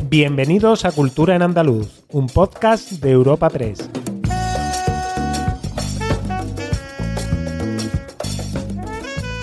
Bienvenidos a Cultura en Andaluz, un podcast de Europa Press.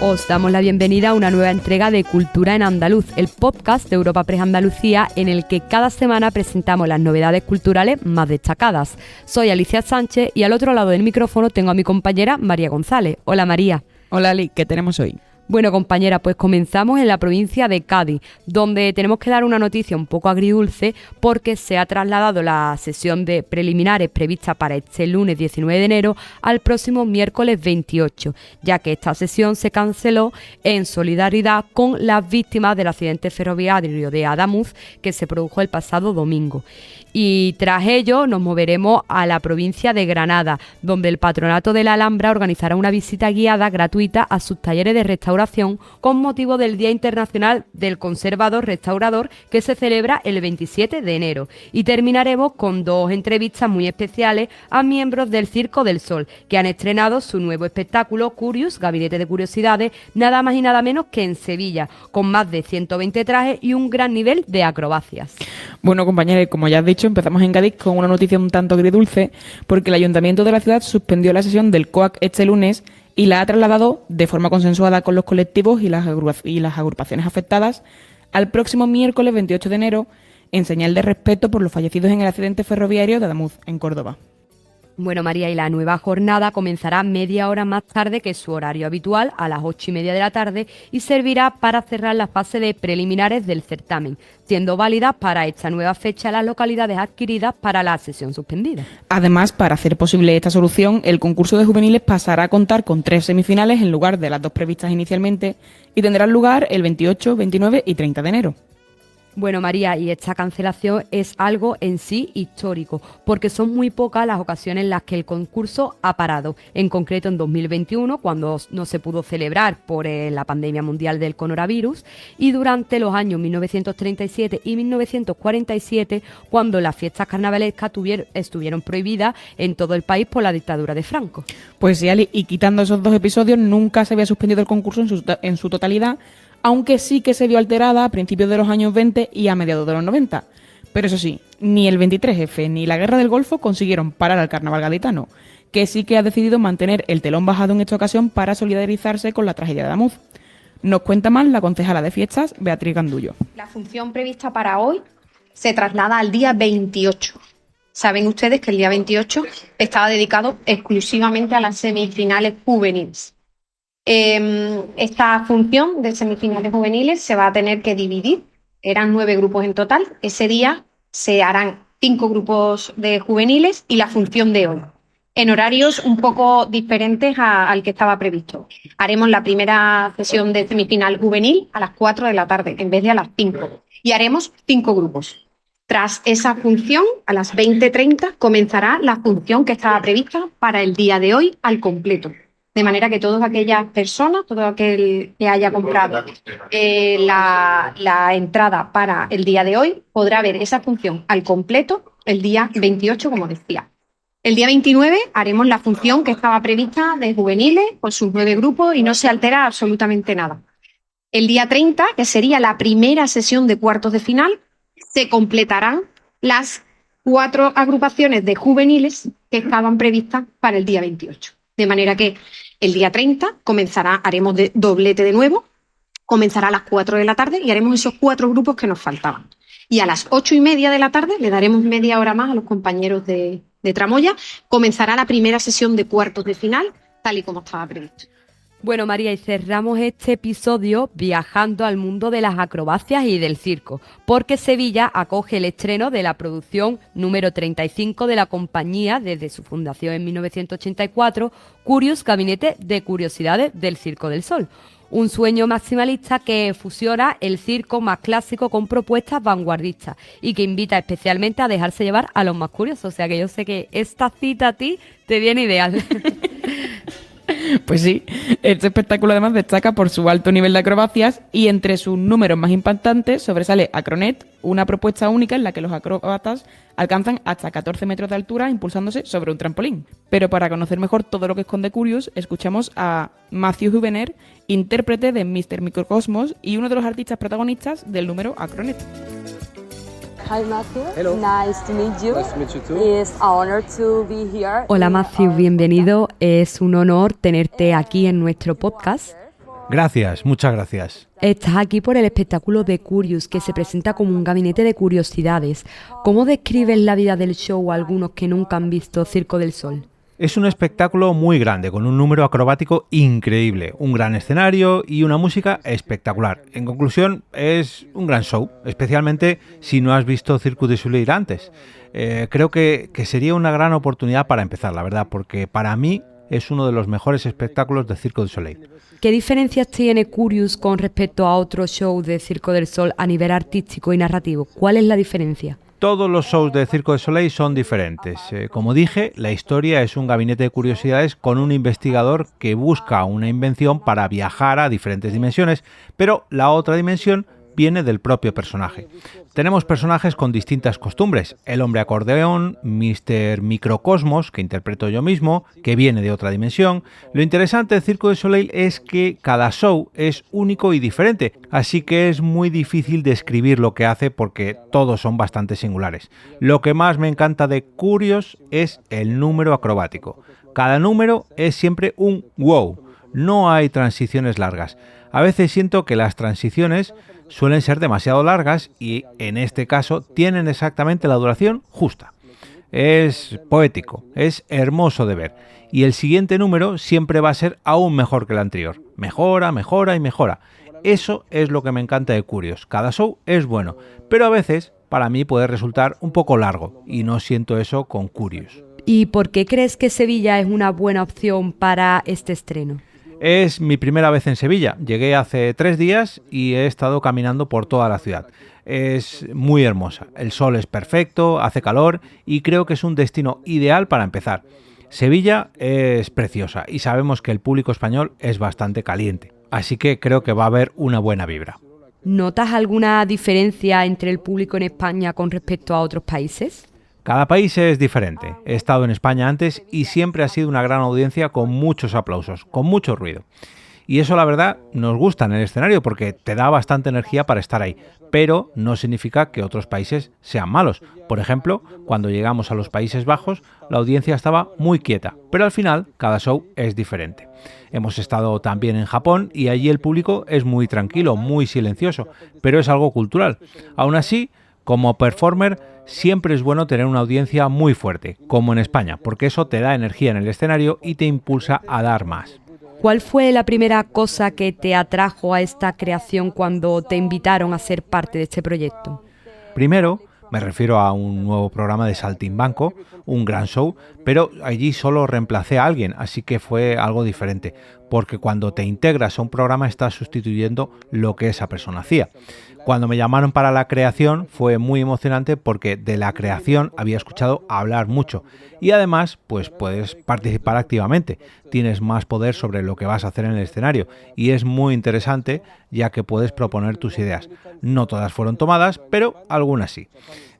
Os damos la bienvenida a una nueva entrega de Cultura en Andaluz, el podcast de Europa Press Andalucía, en el que cada semana presentamos las novedades culturales más destacadas. Soy Alicia Sánchez y al otro lado del micrófono tengo a mi compañera María González. Hola María. Hola Ali, ¿qué tenemos hoy? Bueno, compañera, pues comenzamos en la provincia de Cádiz, donde tenemos que dar una noticia un poco agridulce porque se ha trasladado la sesión de preliminares prevista para este lunes 19 de enero al próximo miércoles 28, ya que esta sesión se canceló en solidaridad con las víctimas del accidente ferroviario de Adamuz que se produjo el pasado domingo. Y tras ello nos moveremos a la provincia de Granada, donde el Patronato de la Alhambra organizará una visita guiada gratuita a sus talleres de restauración con motivo del Día Internacional del Conservador Restaurador, que se celebra el 27 de enero. Y terminaremos con dos entrevistas muy especiales a miembros del Circo del Sol, que han estrenado su nuevo espectáculo Curious, Gabinete de Curiosidades, nada más y nada menos que en Sevilla, con más de 120 trajes y un gran nivel de acrobacias. Bueno, compañeros, como ya has dicho, empezamos en Cádiz con una noticia un tanto agridulce, porque el Ayuntamiento de la ciudad suspendió la sesión del COAC este lunes y la ha trasladado de forma consensuada con los colectivos y las agrupaciones afectadas al próximo miércoles 28 de enero, en señal de respeto por los fallecidos en el accidente ferroviario de Adamuz, en Córdoba. Bueno, María, y la nueva jornada comenzará media hora más tarde que su horario habitual, a las 8:30 de la tarde, y servirá para cerrar la fase de preliminares del certamen, siendo válidas para esta nueva fecha las localidades adquiridas para la sesión suspendida. Además, para hacer posible esta solución, el concurso de juveniles pasará a contar con 3 semifinales en lugar de las 2 previstas inicialmente y tendrán lugar el 28, 29 y 30 de enero. Bueno, María, y esta cancelación es algo en sí histórico, porque son muy pocas las ocasiones en las que el concurso ha parado. En concreto, en 2021, cuando no se pudo celebrar por la pandemia mundial del coronavirus, y durante los años 1937 y 1947, cuando las fiestas carnavalescas estuvieron prohibidas en todo el país por la dictadura de Franco. Pues sí, Ali, y quitando esos 2 episodios, nunca se había suspendido el concurso en su totalidad, aunque sí que se vio alterada a principios de los años 20 y a mediados de los 90. Pero eso sí, ni el 23F ni la Guerra del Golfo consiguieron parar al carnaval gaditano, que sí que ha decidido mantener el telón bajado en esta ocasión para solidarizarse con la tragedia de Adamuz. Nos cuenta más la concejala de fiestas, Beatriz Gandullo. La función prevista para hoy se traslada al día 28. Saben ustedes que el día 28 estaba dedicado exclusivamente a las semifinales juveniles. Esta función de semifinales juveniles se va a tener que dividir, eran 9 grupos en total. Ese día se harán 5 grupos de juveniles y la función de hoy, en horarios un poco diferentes al que estaba previsto. Haremos la primera sesión de semifinal juvenil a las 4 de la tarde en vez de a las 5 y haremos 5 grupos. Tras esa función, a las 20:30 comenzará la función que estaba prevista para el día de hoy al completo. De manera que todas aquellas personas, todo aquel que haya comprado la entrada para el día de hoy, podrá ver esa función al completo el día 28, como decía. El día 29 haremos la función que estaba prevista de juveniles con sus 9 grupos y no se altera absolutamente nada. El día 30, que sería la primera sesión de cuartos de final, se completarán las 4 agrupaciones de juveniles que estaban previstas para el día 28. De manera que el día 30 haremos doblete de nuevo, comenzará a las 4 de la tarde y haremos esos 4 grupos que nos faltaban. Y a las 8:30 de la tarde, le daremos media hora más a los compañeros de Tramoya, comenzará la primera sesión de cuartos de final, tal y como estaba previsto. Bueno, María, y cerramos este episodio viajando al mundo de las acrobacias y del circo, porque Sevilla acoge el estreno de la producción número 35 de la compañía desde su fundación en 1984, Curious, Gabinete de Curiosidades del Circo del Sol. Un sueño maximalista que fusiona el circo más clásico con propuestas vanguardistas y que invita especialmente a dejarse llevar a los más curiosos. O sea que yo sé que esta cita a ti te viene ideal. Pues sí, este espectáculo además destaca por su alto nivel de acrobacias y entre sus números más impactantes sobresale Acronet, una propuesta única en la que los acróbatas alcanzan hasta 14 metros de altura impulsándose sobre un trampolín. Pero para conocer mejor todo lo que esconde Curious, escuchamos a Matthew Hubener, intérprete de Mr. Microcosmos y uno de los artistas protagonistas del número Acronet. Hi Matthew. Hello. Nice to meet you. Nice to meet you too. It's an honor to be here. Hola Matthew, bienvenido. Es un honor tenerte aquí en nuestro podcast. Gracias, muchas gracias. Estás aquí por el espectáculo de Curious, que se presenta como un gabinete de curiosidades. ¿Cómo describes la vida del show a algunos que nunca han visto Circo del Sol? Es un espectáculo muy grande, con un número acrobático increíble, un gran escenario y una música espectacular. En conclusión, es un gran show, especialmente si no has visto Cirque du Soleil antes. Creo que sería una gran oportunidad para empezar, la verdad, porque para mí es uno de los mejores espectáculos de Cirque du Soleil. ¿Qué diferencias tiene Curious con respecto a otros shows de Circo del Sol a nivel artístico y narrativo? ¿Cuál es la diferencia? Todos los shows de Cirque du Soleil son diferentes. Como dije, la historia es un gabinete de curiosidades con un investigador que busca una invención para viajar a diferentes dimensiones, pero la otra dimensión viene del propio personaje. Tenemos personajes con distintas costumbres. El hombre acordeón, Mr. Microcosmos, que interpreto yo mismo, que viene de otra dimensión. Lo interesante de Cirque du Soleil es que cada show es único y diferente, así que es muy difícil describir lo que hace porque todos son bastante singulares. Lo que más me encanta de Curious es el número acrobático. Cada número es siempre un wow. No hay transiciones largas. A veces siento que las transiciones suelen ser demasiado largas y en este caso tienen exactamente la duración justa. Es poético, es hermoso de ver y el siguiente número siempre va a ser aún mejor que el anterior. Mejora, mejora y mejora. Eso es lo que me encanta de Curious. Cada show es bueno, pero a veces para mí puede resultar un poco largo y no siento eso con Curious. ¿Y por qué crees que Sevilla es una buena opción para este estreno? Es mi primera vez en Sevilla. Llegué hace 3 días y he estado caminando por toda la ciudad. Es muy hermosa. El sol es perfecto, hace calor y creo que es un destino ideal para empezar. Sevilla es preciosa y sabemos que el público español es bastante caliente. Así que creo que va a haber una buena vibra. ¿Notas alguna diferencia entre el público en España con respecto a otros países? Cada país es diferente. He estado en España antes y siempre ha sido una gran audiencia con muchos aplausos, con mucho ruido. Y eso la verdad nos gusta en el escenario porque te da bastante energía para estar ahí, pero no significa que otros países sean malos. Por ejemplo, cuando llegamos a los Países Bajos, la audiencia estaba muy quieta, pero al final cada show es diferente. Hemos estado también en Japón y allí el público es muy tranquilo, muy silencioso, pero es algo cultural. Aún así, como performer, siempre es bueno tener una audiencia muy fuerte, como en España, porque eso te da energía en el escenario y te impulsa a dar más. ¿Cuál fue la primera cosa que te atrajo a esta creación cuando te invitaron a ser parte de este proyecto? Primero, me refiero a un nuevo programa de Saltimbanco, un gran show, pero allí solo reemplacé a alguien, así que fue algo diferente, porque cuando te integras a un programa estás sustituyendo lo que esa persona hacía. Cuando me llamaron para la creación fue muy emocionante porque de la creación había escuchado hablar mucho y además pues puedes participar activamente, tienes más poder sobre lo que vas a hacer en el escenario y es muy interesante ya que puedes proponer tus ideas. No todas fueron tomadas, pero algunas sí.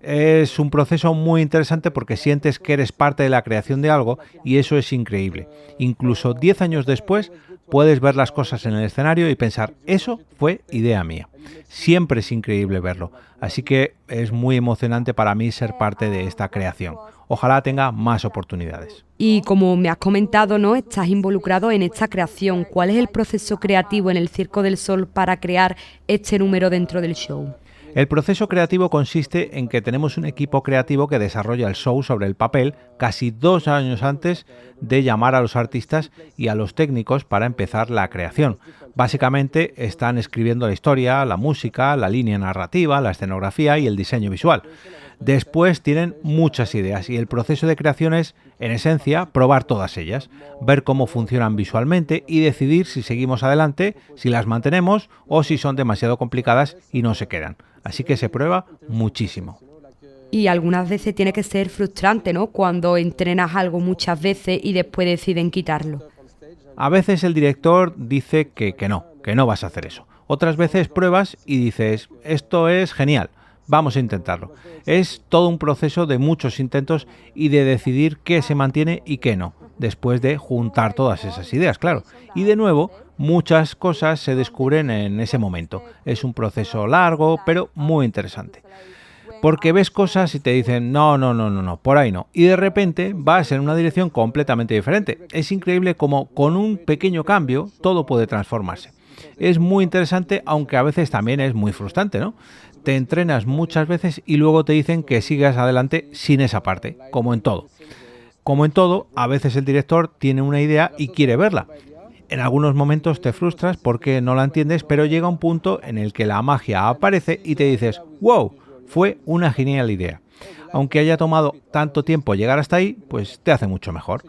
Es un proceso muy interesante porque sientes que eres parte de la creación de algo y eso es increíble. Incluso 10 años después puedes ver las cosas en el escenario y pensar, eso fue idea mía. Siempre es increíble verlo, así que es muy emocionante para mí ser parte de esta creación. Ojalá tenga más oportunidades. Y como me has comentado, ¿no? Estás involucrado en esta creación. ¿Cuál es el proceso creativo en el Circo del Sol para crear este número dentro del show? El proceso creativo consiste en que tenemos un equipo creativo que desarrolla el show sobre el papel casi 2 años antes de llamar a los artistas y a los técnicos para empezar la creación. Básicamente están escribiendo la historia, la música, la línea narrativa, la escenografía y el diseño visual. Después tienen muchas ideas y el proceso de creación es, en esencia, probar todas ellas, ver cómo funcionan visualmente y decidir si seguimos adelante, si las mantenemos o si son demasiado complicadas y no se quedan. Así que se prueba muchísimo. Y algunas veces tiene que ser frustrante, ¿no? Cuando entrenas algo muchas veces y después deciden quitarlo. A veces el director dice que no vas a hacer eso. Otras veces pruebas y dices, esto es genial. Vamos a intentarlo. Es todo un proceso de muchos intentos y de decidir qué se mantiene y qué no, después de juntar todas esas ideas, claro. Y de nuevo, muchas cosas se descubren en ese momento. Es un proceso largo, pero muy interesante. Porque ves cosas y te dicen, no, por ahí no. Y de repente vas en una dirección completamente diferente. Es increíble cómo con un pequeño cambio todo puede transformarse. Es muy interesante, aunque a veces también es muy frustrante, ¿no? Te entrenas muchas veces y luego te dicen que sigas adelante sin esa parte, como en todo. Como en todo, a veces el director tiene una idea y quiere verla. En algunos momentos te frustras porque no la entiendes, pero llega un punto en el que la magia aparece y te dices, wow, fue una genial idea. Aunque haya tomado tanto tiempo llegar hasta ahí, pues te hace mucho mejor.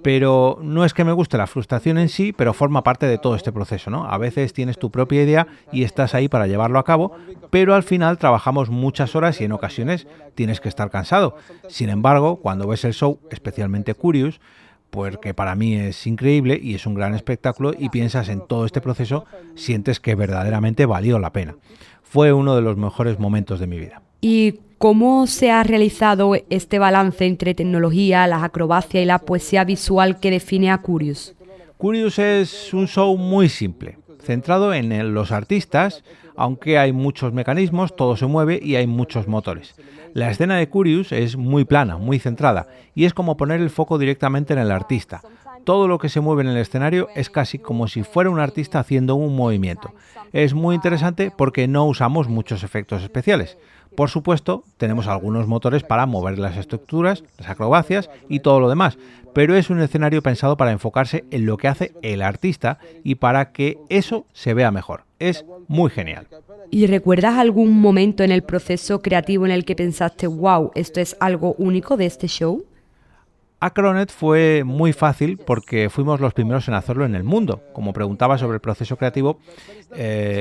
Pero no es que me guste la frustración en sí, pero forma parte de todo este proceso, ¿no? A veces tienes tu propia idea y estás ahí para llevarlo a cabo, pero al final trabajamos muchas horas y en ocasiones tienes que estar cansado. Sin embargo, cuando ves el show, especialmente Curious, porque para mí es increíble y es un gran espectáculo y piensas en todo este proceso, sientes que verdaderamente valió la pena. Fue uno de los mejores momentos de mi vida. ¿Y cómo se ha realizado este balance entre tecnología, las acrobacias y la poesía visual que define a Curious? Curious es un show muy simple, centrado en los artistas, aunque hay muchos mecanismos, todo se mueve y hay muchos motores. La escena de Curious es muy plana, muy centrada, y es como poner el foco directamente en el artista. Todo lo que se mueve en el escenario es casi como si fuera un artista haciendo un movimiento. Es muy interesante porque no usamos muchos efectos especiales. Por supuesto, tenemos algunos motores para mover las estructuras, las acrobacias y todo lo demás, pero es un escenario pensado para enfocarse en lo que hace el artista y para que eso se vea mejor. Es muy genial. ¿Y recuerdas algún momento en el proceso creativo en el que pensaste, wow, esto es algo único de este show? Acronet fue muy fácil porque fuimos los primeros en hacerlo en el mundo. Como preguntaba sobre el proceso creativo,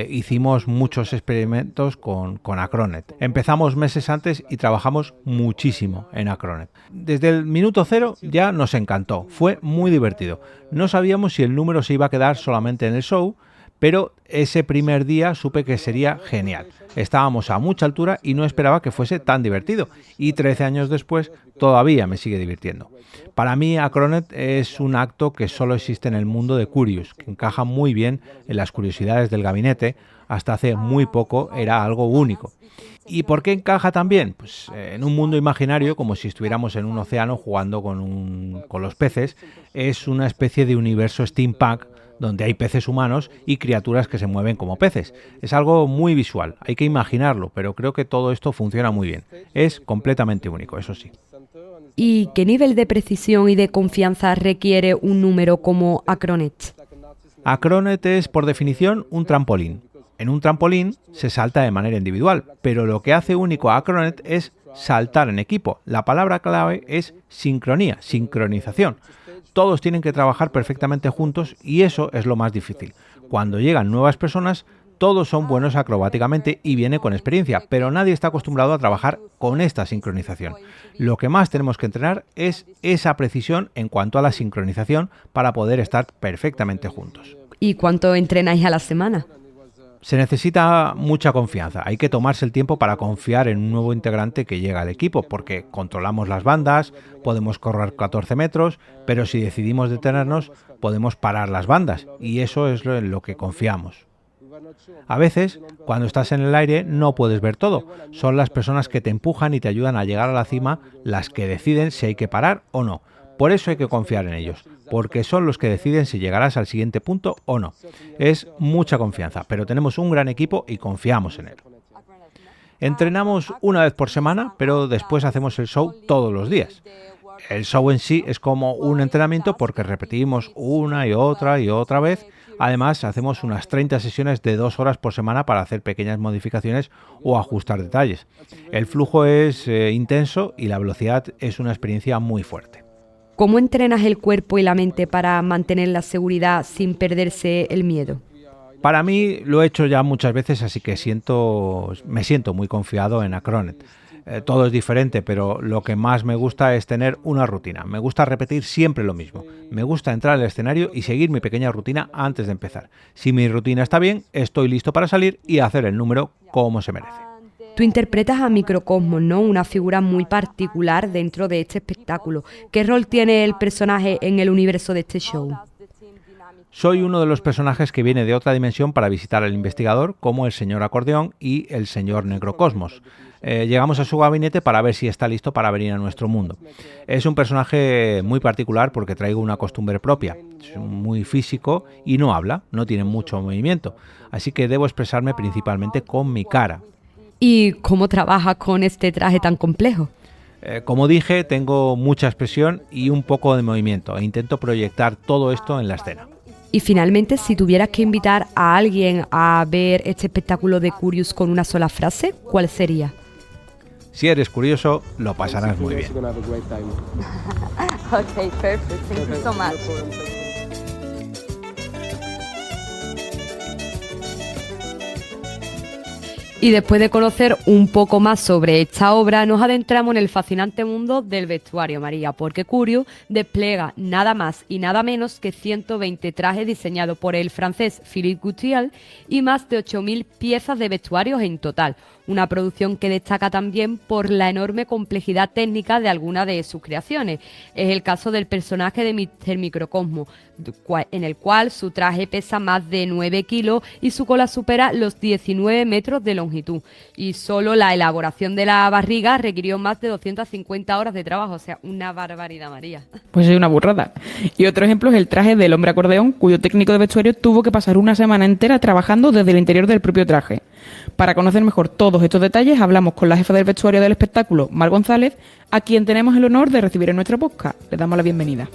hicimos muchos experimentos con Acronet. Empezamos meses antes y trabajamos muchísimo en Acronet. Desde el minuto cero ya nos encantó, fue muy divertido. No sabíamos si el número se iba a quedar solamente en el show, pero ese primer día supe que sería genial. Estábamos a mucha altura y no esperaba que fuese tan divertido. Y 13 años después todavía me sigue divirtiendo. Para mí, Acronet es un acto que solo existe en el mundo de Curious, que encaja muy bien en las curiosidades del gabinete. Hasta hace muy poco era algo único. ¿Y por qué encaja tan bien? Pues en un mundo imaginario, como si estuviéramos en un océano jugando con los peces, es una especie de universo steampunk donde hay peces humanos y criaturas que se mueven como peces. Es algo muy visual, hay que imaginarlo, pero creo que todo esto funciona muy bien. Es completamente único, eso sí. ¿Y qué nivel de precisión y de confianza requiere un número como Acronet? Acronet es, por definición, un trampolín. En un trampolín se salta de manera individual, pero lo que hace único a Acronet es saltar en equipo. La palabra clave es sincronía, sincronización. Todos tienen que trabajar perfectamente juntos y eso es lo más difícil. Cuando llegan nuevas personas, todos son buenos acrobáticamente y viene con experiencia, pero nadie está acostumbrado a trabajar con esta sincronización. Lo que más tenemos que entrenar es esa precisión en cuanto a la sincronización para poder estar perfectamente juntos. ¿Y cuánto entrenáis a la semana? Se necesita mucha confianza, hay que tomarse el tiempo para confiar en un nuevo integrante que llega al equipo, porque controlamos las bandas, podemos correr 14 metros, pero si decidimos detenernos, podemos parar las bandas, y eso es en lo que confiamos. A veces, cuando estás en el aire, no puedes ver todo, son las personas que te empujan y te ayudan a llegar a la cima las que deciden si hay que parar o no. Por eso hay que confiar en ellos, porque son los que deciden si llegarás al siguiente punto o no. Es mucha confianza, pero tenemos un gran equipo y confiamos en él. Entrenamos una vez por semana, pero después hacemos el show todos los días. El show en sí es como un entrenamiento porque repetimos una y otra vez. Además, hacemos unas 30 sesiones de 2 horas por semana para hacer pequeñas modificaciones o ajustar detalles. El flujo es intenso y la velocidad es una experiencia muy fuerte. ¿Cómo entrenas el cuerpo y la mente para mantener la seguridad sin perderse el miedo? Para mí lo he hecho ya muchas veces, así que me siento muy confiado en Acronet. Todo es diferente, pero lo que más me gusta es tener una rutina. Me gusta repetir siempre lo mismo. Me gusta entrar al escenario y seguir mi pequeña rutina antes de empezar. Si mi rutina está bien, estoy listo para salir y hacer el número como se merece. Tú interpretas a Microcosmos, ¿no? Una figura muy particular dentro de este espectáculo. ¿Qué rol tiene el personaje en el universo de este show? Soy uno de los personajes que viene de otra dimensión para visitar al investigador, como el señor Acordeón y el señor Necrocosmos. Llegamos a su gabinete para ver si está listo para venir a nuestro mundo. Es un personaje muy particular porque traigo una costumbre propia. Es muy físico y no habla, no tiene mucho movimiento, así que debo expresarme principalmente con mi cara. ¿Y cómo trabajas con este traje tan complejo? Como dije, tengo mucha expresión y un poco de movimiento e intento proyectar todo esto en la escena. Y finalmente, si tuvieras que invitar a alguien a ver este espectáculo de Curious con una sola frase, ¿cuál sería? Si eres curioso, lo pasarás muy bien. Okay, perfect. Thank you so much. Y después de conocer un poco más sobre esta obra, nos adentramos en el fascinante mundo del vestuario, María, porque Curious despliega nada más y nada menos que 120 trajes diseñados por el francés Philippe Gutial y más de 8.000 piezas de vestuarios en total. Una producción que destaca también por la enorme complejidad técnica de algunas de sus creaciones. Es el caso del personaje de Mr. Microcosmo, en el cual su traje pesa más de 9 kilos y su cola supera los 19 metros de longitud. Y solo la elaboración de la barriga requirió más de 250 horas de trabajo, o sea, una barbaridad, María. Pues es una burrada. Y otro ejemplo es el traje del hombre acordeón, cuyo técnico de vestuario tuvo que pasar una semana entera trabajando desde el interior del propio traje. Para conocer mejor todos estos detalles, hablamos con la jefa del vestuario del espectáculo, Mar González, a quien tenemos el honor de recibir en nuestra podcast. Le damos la bienvenida.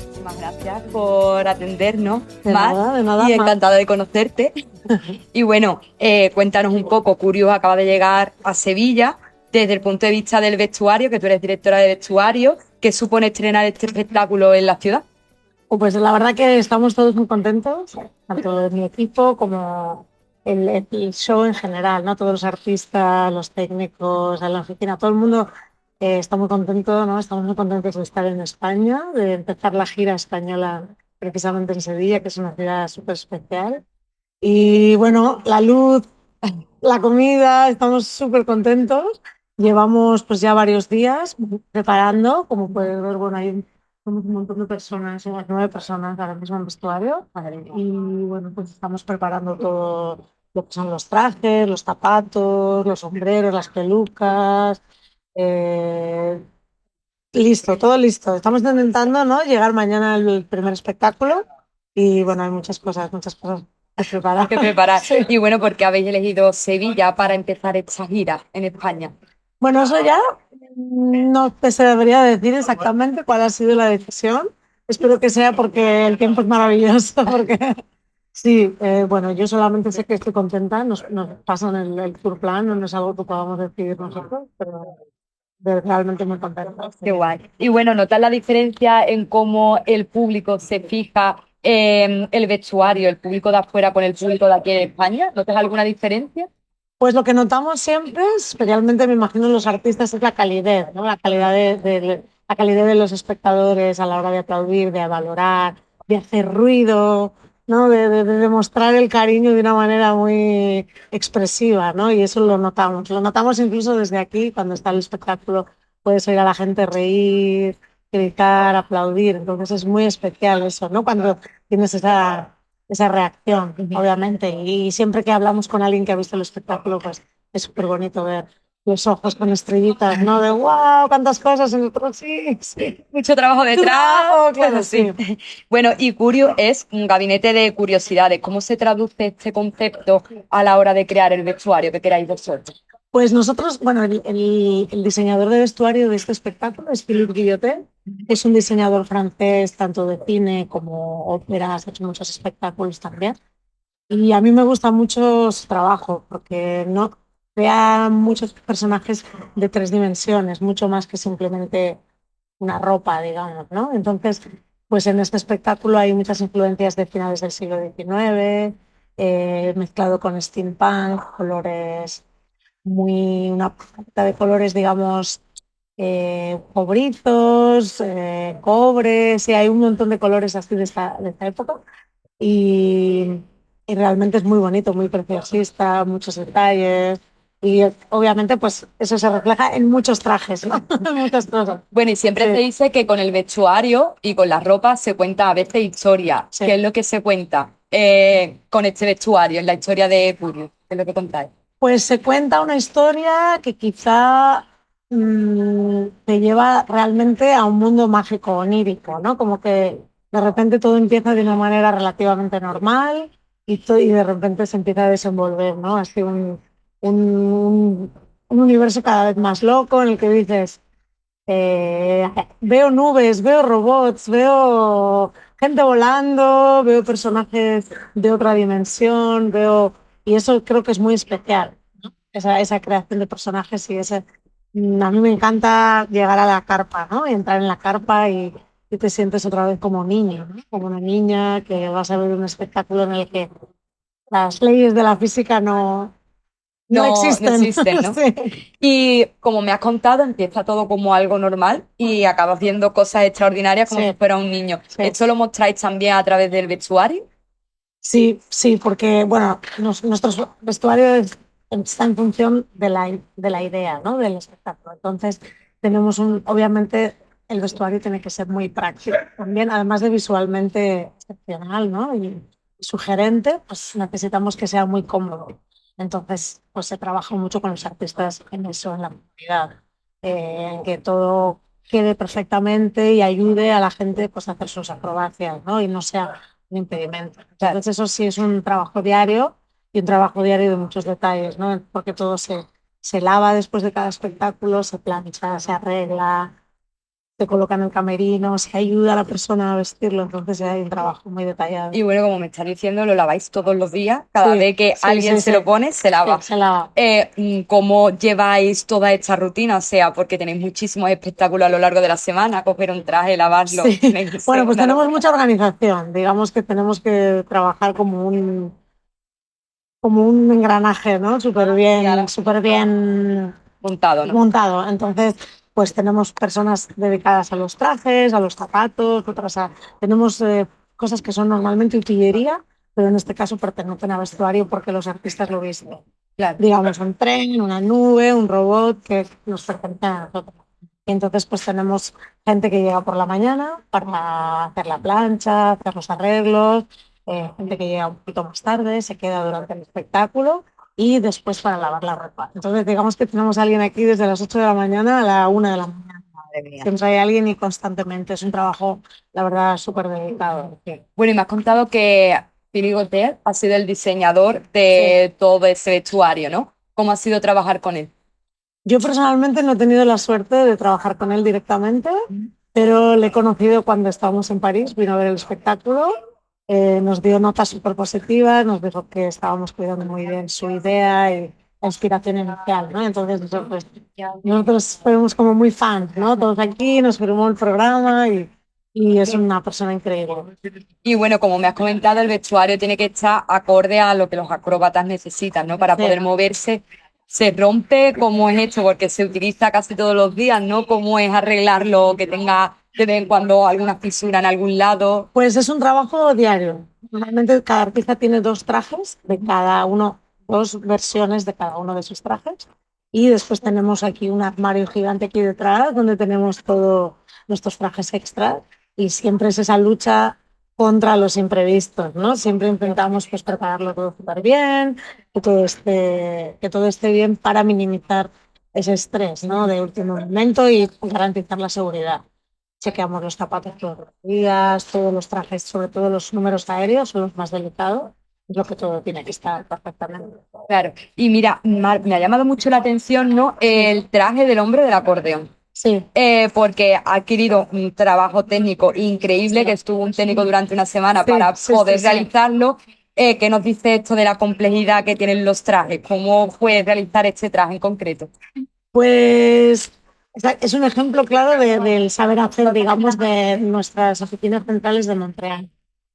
Muchísimas gracias por atendernos. De Mar, nada, de nada, y Mar. encantada de conocerte. Y bueno, cuéntanos un poco. Curious acaba de llegar a Sevilla. Desde el punto de vista del vestuario, que tú eres directora de vestuario, ¿qué supone estrenar este espectáculo en la ciudad? Pues la verdad que estamos todos muy contentos, tanto mi equipo como el show en general, ¿no? Todos los artistas, los técnicos, la oficina, todo el mundo está muy contento, ¿no? Estamos muy contentos de estar en España, de empezar la gira española precisamente en Sevilla, que es una ciudad súper especial. Y bueno, la luz, la comida, estamos súper contentos. Llevamos pues ya varios días preparando, como puedes ver, bueno, somos un montón de personas, somos 9 personas ahora mismo en vestuario. Y bueno, pues estamos preparando todo lo que son los trajes, los zapatos, los sombreros, las pelucas. Listo, todo listo. Estamos intentando, ¿no?, llegar mañana al primer espectáculo y bueno, hay muchas cosas que preparar. Que preparar. Sí. Y bueno, ¿por qué habéis elegido Sevilla para empezar esta gira en España? Bueno, eso ya no te sabría decir exactamente cuál ha sido la decisión. Espero que sea porque el tiempo es maravilloso, porque sí, bueno, yo solamente sé que estoy contenta, nos pasan el tour plan, no es algo que podamos decidir nosotros, pero realmente muy contenta. Qué guay. Y bueno, ¿notas la diferencia en cómo el público se fija en el vestuario, el público de afuera con el público de aquí en España? ¿Notas alguna diferencia? Pues lo que notamos siempre, especialmente me imagino en los artistas, es la calidez, ¿no? La calidad la calidez de los espectadores a la hora de aplaudir, de valorar, de hacer ruido, ¿no? De demostrar el cariño de una manera muy expresiva, ¿no? Y eso lo notamos. Lo notamos incluso desde aquí, cuando está el espectáculo, puedes oír a la gente reír, gritar, aplaudir. Entonces es muy especial eso, ¿no? Cuando tienes esa reacción, obviamente. Y siempre que hablamos con alguien que ha visto el espectáculo, pues es súper bonito ver los ojos con estrellitas, ¿no? De wow, cuántas cosas, y nosotros sí, sí. Mucho trabajo detrás. Claro, sí. Bueno, y Curious es un gabinete de curiosidades. ¿Cómo se traduce este concepto a la hora de crear el vestuario que queráis vosotros? Pues nosotros, bueno, el diseñador de vestuario de este espectáculo es Philippe Guillotet, es un diseñador francés tanto de cine como óperas, ha hecho muchos espectáculos también. Y a mí me gusta mucho su trabajo porque no crea muchos personajes de 3 dimensiones, mucho más que simplemente una ropa, digamos, ¿no? Entonces, pues en este espectáculo hay muchas influencias de finales del siglo XIX, mezclado con steampunk, colores una paleta de colores, digamos, cobrizos, cobre, sí, hay un montón de colores así de esta época y realmente es muy bonito, muy preciosista, muchos detalles Y obviamente pues eso se refleja en muchos trajes, ¿no? En muchas cosas. Bueno, y siempre Sí. se dice que con el vestuario y con la ropa se cuenta a veces historia. Sí. ¿Qué es lo que se cuenta con este vestuario, en la historia de Curious? ¿Qué es lo que contáis? Pues se cuenta una historia que quizá te lleva realmente a un mundo mágico, onírico, ¿no? Como que de repente todo empieza de una manera relativamente normal y de repente se empieza a desenvolver, ¿no? Así un universo cada vez más loco en el que dices, veo nubes, veo robots, veo gente volando, veo personajes de otra dimensión, y eso creo que es muy especial, ¿no? Esa creación de personajes y a mí me encanta llegar a la carpa, ¿no? Y entrar en la carpa y te sientes otra vez como niño, ¿no? Como una niña que vas a ver un espectáculo en el que las leyes de la física no existen. No existen, ¿no? Sí. Y como me has contado, empieza todo como algo normal y acabas viendo cosas extraordinarias como Sí. si fuera un niño. Sí. ¿Esto lo mostráis también a través del vestuario? Sí, sí, porque bueno, nuestros vestuarios están en función de la idea, ¿no? Del espectáculo. Entonces, obviamente, el vestuario tiene que ser muy práctico también, además de visualmente excepcional, ¿no? Y sugerente, pues necesitamos que sea muy cómodo. Entonces, pues se trabaja mucho con los artistas en eso, en la comunidad, en que todo quede perfectamente y ayude a la gente pues, a hacer sus acrobacias, ¿no? Y no sea un impedimento. Entonces eso sí es un trabajo diario y un trabajo diario de muchos detalles, ¿no? Porque todo se lava después de cada espectáculo, se plancha, se arregla, se coloca en el camerino, se ayuda a la persona a vestirlo, entonces ya hay un trabajo muy detallado. Y bueno, como me estás diciendo, lo laváis todos los días. Cada Sí, vez que sí, alguien sí, se sí. lo pone, se lava. Sí, se lava. ¿Cómo lleváis toda esta rutina? O sea, porque tenéis muchísimos espectáculos a lo largo de la semana, coger un traje, lavarlo. Sí. Tenéis que Bueno, ser pues una tenemos locura. mucha organización, digamos que tenemos que trabajar como un engranaje, ¿no? Súper bien Montado, ¿no? montado. Entonces, pues tenemos personas dedicadas a los trajes, a los zapatos, tenemos cosas que son normalmente utilería, pero en este caso pertenecen a vestuario porque los artistas lo visten. Claro. Digamos, un tren, una nube, un robot que nos pertenecen a nosotros. Y entonces, pues tenemos gente que llega por la mañana para hacer la plancha, hacer los arreglos, gente que llega un poquito más tarde, se queda durante el espectáculo y después para lavar la ropa. Entonces, digamos que tenemos a alguien aquí desde las 8 de la mañana a la 1 de la mañana. Madre mía. Siempre hay alguien y constantemente. Es un trabajo, la verdad, súper dedicado. Sí. Bueno, y me has contado que Pili Gautier ha sido el diseñador de todo ese vestuario, ¿no? ¿Cómo ha sido trabajar con él? Yo personalmente no he tenido la suerte de trabajar con él directamente, pero le he conocido cuando estábamos en París, vino a ver el espectáculo, nos dio notas súper positivas, nos dijo que estábamos cuidando muy bien su idea y la inspiración inicial, ¿no? Entonces nosotros fuimos como muy fans, ¿no? Todos aquí, nos firmó el programa y es una persona increíble. Y bueno, como me has comentado, el vestuario tiene que estar acorde a lo que los acróbatas necesitan, ¿no? Para Sí. poder moverse. Se rompe, ¿cómo es esto? Porque se utiliza casi todos los días, ¿no? ¿Cómo es arreglarlo, que tenga de vez en cuando alguna fisura en algún lado? Pues es un trabajo diario. Normalmente cada artista tiene dos trajes de cada uno, dos versiones de cada uno de sus trajes. Y después tenemos aquí un armario gigante aquí detrás donde tenemos todos nuestros trajes extras y siempre es esa lucha contra los imprevistos, ¿no? Siempre intentamos pues prepararlo todo súper bien, que todo esté bien para minimizar ese estrés, ¿no? De último momento y garantizar la seguridad. Chequeamos los zapatos todos los días, todos los trajes, sobre todo los números aéreos son los más delicados, es lo que todo tiene que estar perfectamente. Claro. Y mira, Mar, me ha llamado mucho la atención, ¿no? El traje del hombre del acordeón. Sí, Porque ha adquirido un trabajo técnico increíble, que estuvo un técnico durante una semana Sí, para sí, poder sí, sí. realizarlo. ¿Qué nos dice esto de la complejidad que tienen los trajes? ¿Cómo puedes realizar este traje en concreto? pues es un ejemplo claro del saber hacer, digamos, de nuestras oficinas centrales de Montreal,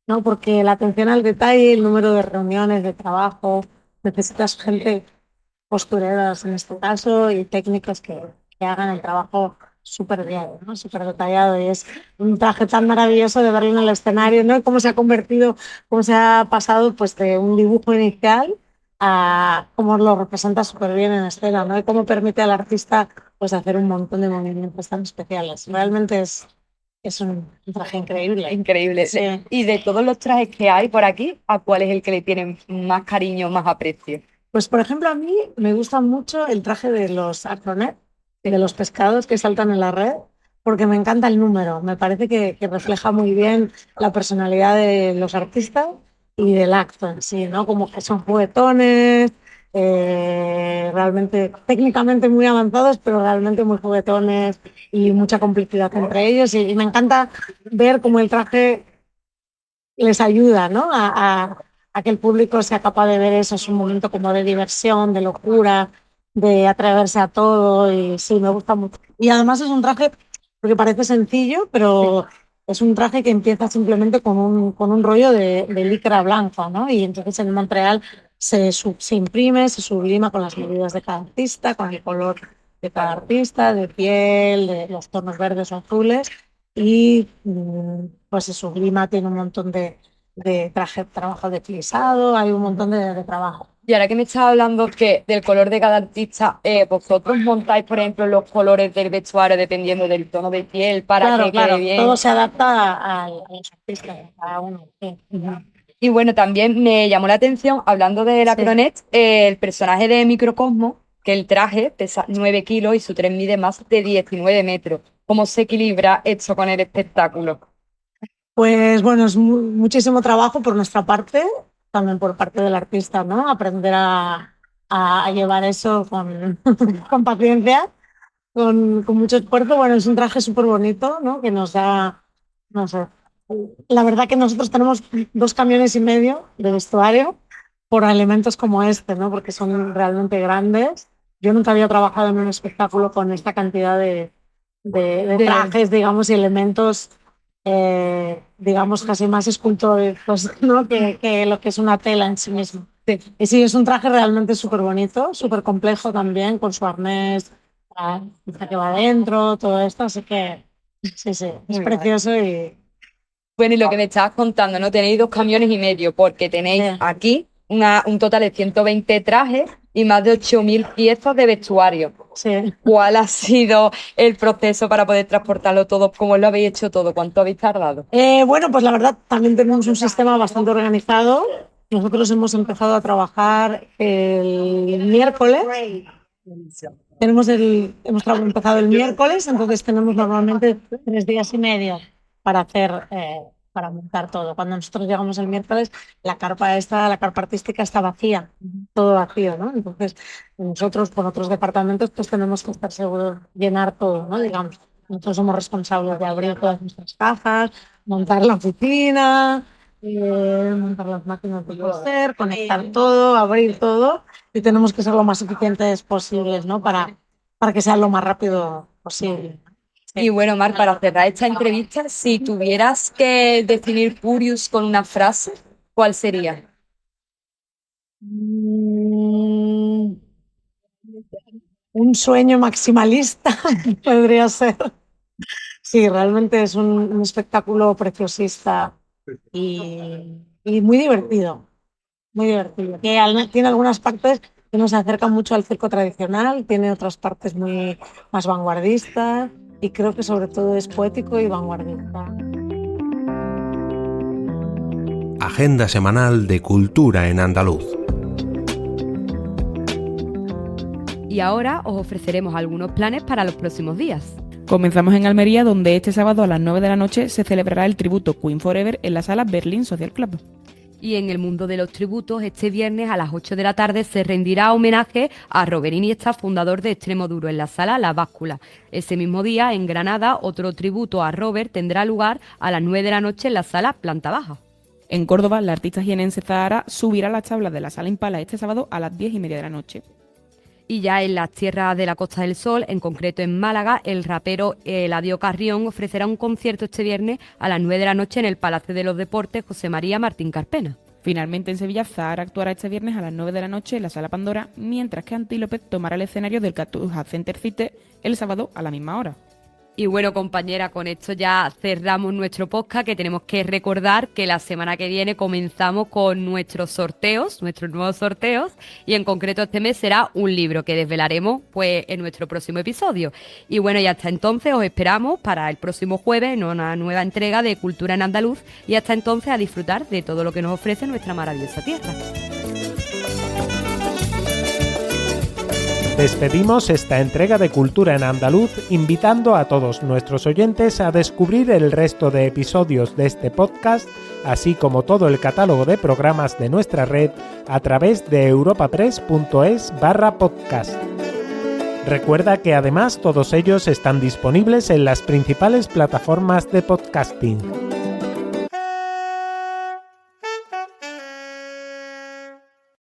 ¿no? Porque la atención al detalle, el número de reuniones de trabajo, necesitas gente costureras en este caso y técnicos que hagan el trabajo súper bien, ¿no? Súper detallado y es un traje tan maravilloso de verlo en el escenario, ¿no? Cómo se ha convertido, cómo se ha pasado pues de un dibujo inicial cómo lo representa súper bien en escena, ¿no? Y cómo permite al artista pues hacer un montón de movimientos tan especiales. Realmente es un traje increíble. Increíble. Sí. Y de todos los trajes que hay por aquí, ¿a cuál es el que le tienen más cariño, más aprecio? Pues, por ejemplo, a mí me gusta mucho el traje de los acronet, de los pescados que saltan en la red, porque me encanta el número. Me parece que refleja muy bien la personalidad de los artistas y del acto en sí, ¿no? Como que son juguetones, realmente técnicamente muy avanzados, pero realmente muy juguetones y mucha complicidad entre ellos. Y me encanta ver cómo el traje les ayuda, ¿no? A que el público sea capaz de ver eso, es un momento como de diversión, de locura, de atreverse a todo y sí, me gusta mucho. Y además es un traje, porque parece sencillo, pero es un traje que empieza simplemente con un rollo de licra blanca, ¿no? Y entonces en Montreal se imprime, se sublima con las medidas de cada artista, con el color de cada artista, de piel, de los tonos verdes o azules y pues se sublima, tiene un montón de trabajo de flisado, hay un montón de trabajo. Y ahora que me estás hablando del color de cada artista, ¿vosotros montáis, por ejemplo, los colores del vestuario dependiendo del tono de piel para que quede bien? Todo se adapta a los artistas, a cada uno. Sí. Y bueno, también me llamó la atención, hablando de la Cronet, el personaje de Microcosmo, que el traje pesa 9 kilos y su tren mide más de 19 metros. ¿Cómo se equilibra esto con el espectáculo? Pues bueno, es muchísimo trabajo por nuestra parte, también por parte del artista, ¿no? Aprender a llevar eso con paciencia, con mucho esfuerzo. Bueno, es un traje súper bonito, ¿no? Que nos da, no sé, la verdad que nosotros tenemos 2,5 camiones de vestuario por elementos como este, ¿no? Porque son realmente grandes. Yo nunca había trabajado en un espectáculo con esta cantidad de trajes, digamos, y elementos, digamos, casi más escultóricos, ¿no? que lo que es una tela en sí mismo. Sí. Y sí, es un traje realmente súper bonito, súper complejo también, con su arnés, la pieza que va adentro, todo esto, así que sí, es precioso y... Bueno, y lo que me estabas contando, ¿no? Tenéis 2,5 camiones, porque tenéis aquí un total de 120 trajes y más de 8.000 piezas de vestuario. Sí. ¿Cuál ha sido el proceso para poder transportarlo todo? ¿Cómo lo habéis hecho todo? ¿Cuánto habéis tardado? Bueno, pues la verdad, también tenemos un sistema bastante organizado. Nosotros hemos empezado a trabajar el miércoles. Hemos empezado el miércoles, entonces tenemos normalmente 3 días y medio para para montar todo. Cuando nosotros llegamos el miércoles, la carpa artística está vacía, todo vacío, ¿no? Entonces, nosotros con otros departamentos pues tenemos que estar seguros de llenar todo, ¿no? Digamos, nosotros somos responsables de abrir todas nuestras cajas, montar la oficina, montar las máquinas de coser, conectar todo, abrir todo, y tenemos que ser lo más eficientes posibles, ¿no? Para que sea lo más rápido posible. Y bueno, Mar, para cerrar esta entrevista, si tuvieras que definir Furious con una frase, ¿cuál sería? Un sueño maximalista podría ser. Sí, realmente es un espectáculo preciosista y muy divertido. Muy divertido. Tiene algunas partes que nos acercan mucho al circo tradicional, tiene otras partes más vanguardistas y creo que sobre todo es poético y vanguardista. Agenda semanal de cultura en andaluz. Y ahora os ofreceremos algunos planes para los próximos días. Comenzamos en Almería, donde este sábado a las 9 de la noche se celebrará el tributo Queen Forever en la sala Berlin Social Club. Y en el mundo de los tributos, este viernes a las 8 de la tarde se rendirá homenaje a Robert Iniesta, fundador de Extremo Duro, en la sala La Báscula. Ese mismo día, en Granada, otro tributo a Robert tendrá lugar a las 9 de la noche en la sala Planta Baja. En Córdoba, la artista jienense Zahara subirá las tablas de la sala Impala este sábado a las 10:30 de la noche. Y ya en las tierras de la Costa del Sol, en concreto en Málaga, el rapero Eladio Carrión ofrecerá un concierto este viernes a las 9 de la noche en el Palacio de los Deportes José María Martín Carpena. Finalmente en Sevilla, Zahara actuará este viernes a las 9 de la noche en la sala Pandora, mientras que Antílope tomará el escenario del Cartuja Center Cite el sábado a la misma hora. Y bueno, compañera, con esto ya cerramos nuestro podcast, que tenemos que recordar que la semana que viene comenzamos con nuestros nuevos sorteos, y en concreto este mes será un libro que desvelaremos pues en nuestro próximo episodio. Y bueno, y hasta entonces os esperamos para el próximo jueves en una nueva entrega de Cultura en Andaluz, y hasta entonces a disfrutar de todo lo que nos ofrece nuestra maravillosa tierra. Despedimos esta entrega de Cultura en Andaluz invitando a todos nuestros oyentes a descubrir el resto de episodios de este podcast, así como todo el catálogo de programas de nuestra red a través de europapress.es/podcast. Recuerda que además todos ellos están disponibles en las principales plataformas de podcasting.